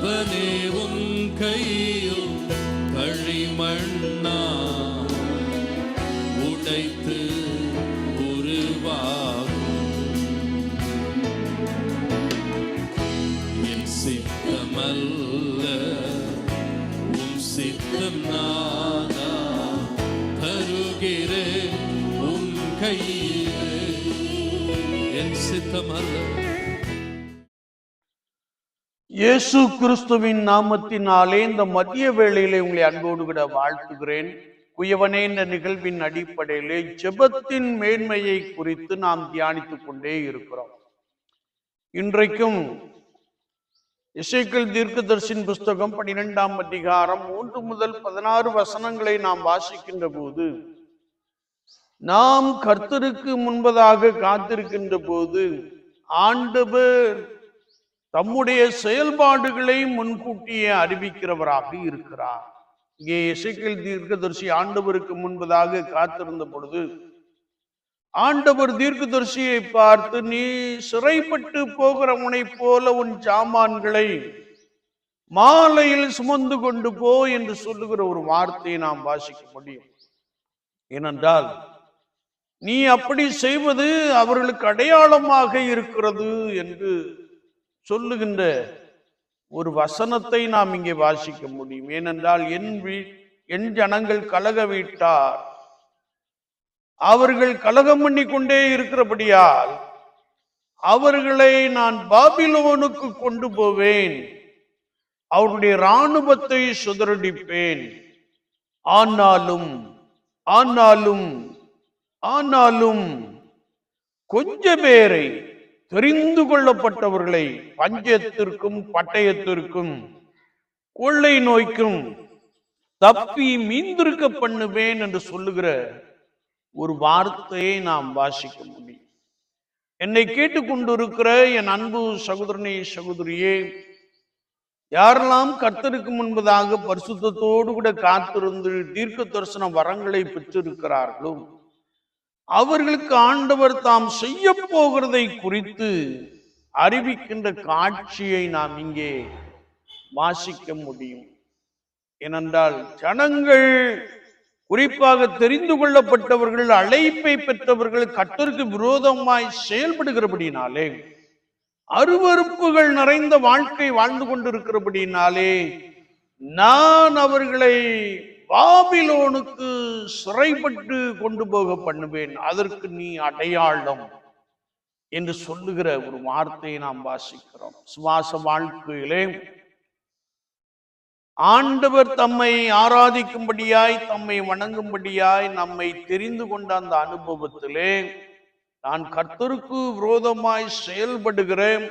அவனே உன் கையில் களிமண்ணா உடைத்து உருவாகும். என் சித்தமல்ல உன் சித்தம் நானா தருகிறேன் உன் கையிலே. என் சித்தமல்ல. இயேசு கிறிஸ்துவின் நாமத்தினாலே இந்த மதிய வேளையிலே உங்களை அன்போடு கூட வாழ்த்துகிறேன். குயவனே என்ற நிகழ்வின் அடிப்படையிலே ஜெபத்தின் மேன்மையை குறித்து நாம் தியானித்துக் கொண்டே இருக்கிறோம். இன்றைக்கும் எசேக்கியேல் தீர்க்கதரிசியின் புஸ்தகம் 12ஆம் அதிகாரம் 3 முதல் 16 வசனங்களை நாம் வாசிக்கின்ற போது, நாம் கர்த்தருக்கு முன்பதாக காத்திருக்கின்ற போது ஆண்டவர் தம்முடைய செயல்பாடுகளை முன்கூட்டியே அறிவிக்கிறவராக இருக்கிறார். இங்கே எசேக்கியேல் தீர்க்கதரிசி ஆண்டவருக்கு முன்பதாக காத்திருந்த பொழுது ஆண்டவர் தீர்க்கதரிசியை பார்த்து, நீ சிறைப்பட்டு போகிறவனை போல உன் சாமான்களை மாலையில் சுமந்து கொண்டு போ என்று சொல்லுகிற ஒரு வார்த்தையை நாம் வாசிக்க முடியும். ஏனென்றால் நீ அப்படி செய்வது அவர்களுக்கு அடையாளமாக இருக்கிறது என்று சொல்லுகின்ற ஒரு வசனத்தை நாம் இங்கே வாசிக்க முடியும். ஏனென்றால் என் ஜனங்கள் கலக வீட்டார், அவர்கள் கலகம் பண்ணி கொண்டே இருக்கிறபடியால் அவர்களை நான் பாபிலோனுக்கு கொண்டு போவேன், அவருடைய இராணுவத்தை சிதறடிப்பேன். ஆனாலும் ஆனாலும் ஆனாலும் கொஞ்ச பேரை, தெரிந்து கொள்ளப்பட்டவர்களை பஞ்சத்திற்கும் பட்டயத்திற்கும் கொள்ளை நோய்க்கும் தப்பி மீந்திருக்க பண்ணுவேன் என்று சொல்லுகிற ஒரு வார்த்தையை நாம் வாசிக்க முடியும். என்னை கேட்டுக்கொண்டிருக்கிற என் அன்பு சகோதரனே சகோதரியே, யாரெல்லாம் கர்த்தருக்கு முன்பதாக பரிசுத்தத்தோடு கூட காத்திருந்து தீர்க்க தரிசன வரங்களை பெற்றிருக்கிறார்களோ அவர்களுக்கு ஆண்டவர் தாம் செய்ய போகிறதை குறித்து அறிவிக்கின்ற காட்சியை நாம் இங்கே வாசிக்க முடியும். ஏனென்றால் ஜனங்கள், குறிப்பாக தெரிந்து கொள்ளப்பட்டவர்கள், அழைப்பை பெற்றவர்கள் கர்த்தருக்கு விரோதமாய் செயல்படுகிறபடினாலே, அருவருப்புகள் நிறைந்த வாழ்க்கை வாழ்ந்து கொண்டிருக்கிறபடினாலே, நான் அவர்களை பாபிலோனுக்கு சிறைப்பட்டு கொண்டு போக பண்ணுவேன், அதற்கு நீ அடையாளம் என்று சொல்லுகிற ஒரு வார்த்தையை நாம் வாசிக்கிறோம். சுவாச வாழ்க்கையிலே ஆண்டவர் தம்மை ஆராதிக்கும்படியாய், தம்மை வணங்கும்படியாய் நம்மை தெரிந்து கொண்ட அந்த அனுபவத்திலே நான் கர்த்தருக்கு விரோதமாய் செயல்படுகிறேன்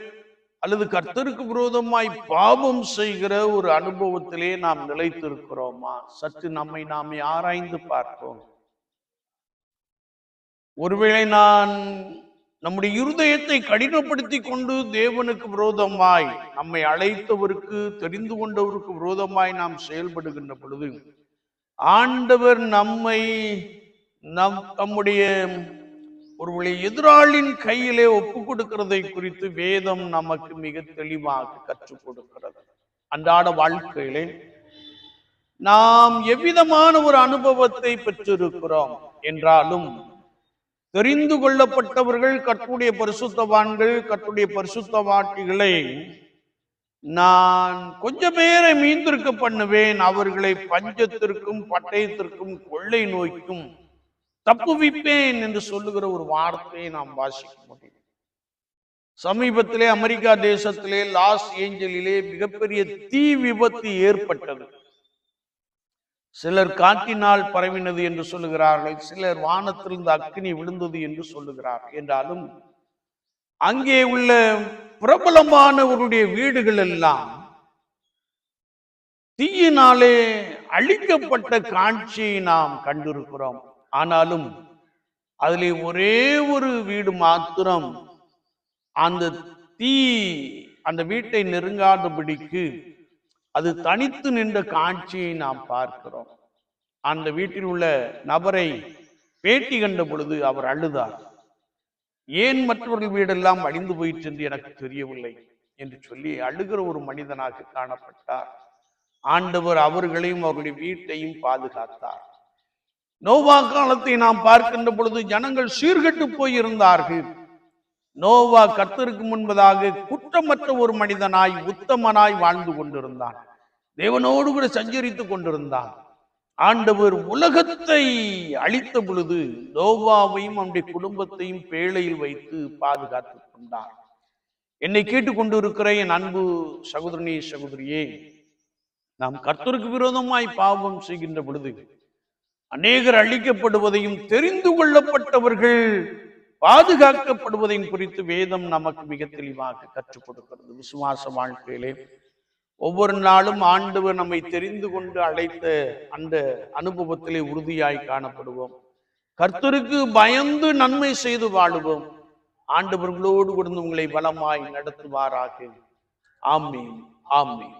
அல்லது கர்த்தருக்கு விரோதமாய் பாவம் செய்கிற ஒரு அனுபவத்திலே நாம் நிலைத்திருக்கிறோமா? சற்று நம்மை நாமே ஆராய்ந்து பார்ப்போம். ஒருவேளை நான் நம்முடைய இருதயத்தை கடினப்படுத்தி கொண்டு தேவனுக்கு விரோதமாய், நம்மை அழைத்தவருக்கு, தெரிந்து கொண்டவருக்கு விரோதமாய் நாம் செயல்படுகின்ற பொழுது ஆண்டவர் நம்மை நம்முடைய ஒருவேளை எதிராளின் கையிலே ஒப்பு கொடுக்கிறதை குறித்து வேதம் நமக்கு மிக தெளிவாக கற்றுக் கொடுக்கிறது. அன்றாட வாழ்க்கையிலே நாம் எவ்விதமான ஒரு அனுபவத்தை பெற்றிருக்கிறோம் என்றாலும், தெரிந்து கொள்ளப்பட்டவர்கள், கர்த்தருடைய பரிசுத்தவான்கள், கர்த்தருடைய பரிசுத்தவாட்டிகளை நான் கொஞ்சம் பேரை மீந்திருக்க பண்ணுவேன், அவர்களை பஞ்சத்திற்கும் பட்டயத்திற்கும் கொள்ளை நோய்க்கும் தப்புவிப்பேன் என்று சொல்லுகிற ஒரு வார்த்தையை நாம் வாசிக்க முடியும். சமீபத்திலே அமெரிக்கா தேசத்திலே லாஸ் ஏஞ்சலிலே மிகப்பெரிய தீ விபத்து ஏற்பட்டது. சிலர் காற்றினால் பரவினது என்று சொல்லுகிறார்கள், சிலர் வானத்திலிருந்து அக்கினி விழுந்தது என்று சொல்லுகிறார்கள். என்றாலும் அங்கே உள்ள பிரபலமானவருடைய வீடுகள் எல்லாம் தீயினாலே அழிக்கப்பட்ட காட்சியை நாம் கண்டிருக்கிறோம். ஆனாலும் அதிலே ஒரே ஒரு வீடு மாத்திரம் அந்த தீ அந்த வீட்டை நெருங்காதபடிக்கு அது தனித்து நின்ற காட்சியை நாம் பார்க்கிறோம். அந்த வீட்டில் உள்ள நபரை பேட்டி கண்ட பொழுது அவர் அழுதார். ஏன் மற்றவர்கள் வீடெல்லாம் அழிந்து போயிற்று என்று எனக்கு தெரியவில்லை, என்று சொல்லி அழுகிற ஒரு மனிதனாக காணப்பட்டார். ஆண்டவர் அவர்களையும் அவருடைய வீட்டையும் பாதுகாத்தார். நோவா காலத்தை நாம் பார்க்கின்ற பொழுது ஜனங்கள் சீர்கெட்டு போயிருந்தார்கள். நோவா கர்த்தருக்கு முன்பதாக குற்றமற்ற ஒரு மனிதனாய் உத்தமனாய் வாழ்ந்து கொண்டிருந்தான். தேவனோடு கூட சஞ்சரித்துக் கொண்டிருந்தான். ஆண்டவர் உலகத்தை அழித்த பொழுது நோவாவையும் அவனுடைய குடும்பத்தையும் பேழையில் வைத்து பாதுகாத்துக் கொண்டார். என்னை கேட்டுக்கொண்டிருக்கிற என் அன்பு சகோதரனே சகோதரியே, நாம் கர்த்தருக்கு விரோதமாய் பாவம் செய்கின்ற பொழுது அநேகர் அழிக்கப்படுவதையும் தெரிந்து கொள்ளப்பட்டவர்கள் பாதுகாக்கப்படுவதையும் குறித்து வேதம் நமக்கு மிக தெளிவாக கற்றுக் கொடுக்கிறது. விசுவாச வாழ்க்கையிலே ஒவ்வொரு நாளும் ஆண்டவர் நம்மை தெரிந்து கொண்டு அழைத்த அந்த அனுபவத்திலே உறுதியாய் காணப்படுவோம். கர்த்தருக்கு பயந்து நன்மை செய்து வாழுவோம். ஆண்டவர்களோடு கூட உங்களை பலமாய் நடத்துவாராக. ஆமீன், ஆமீன்.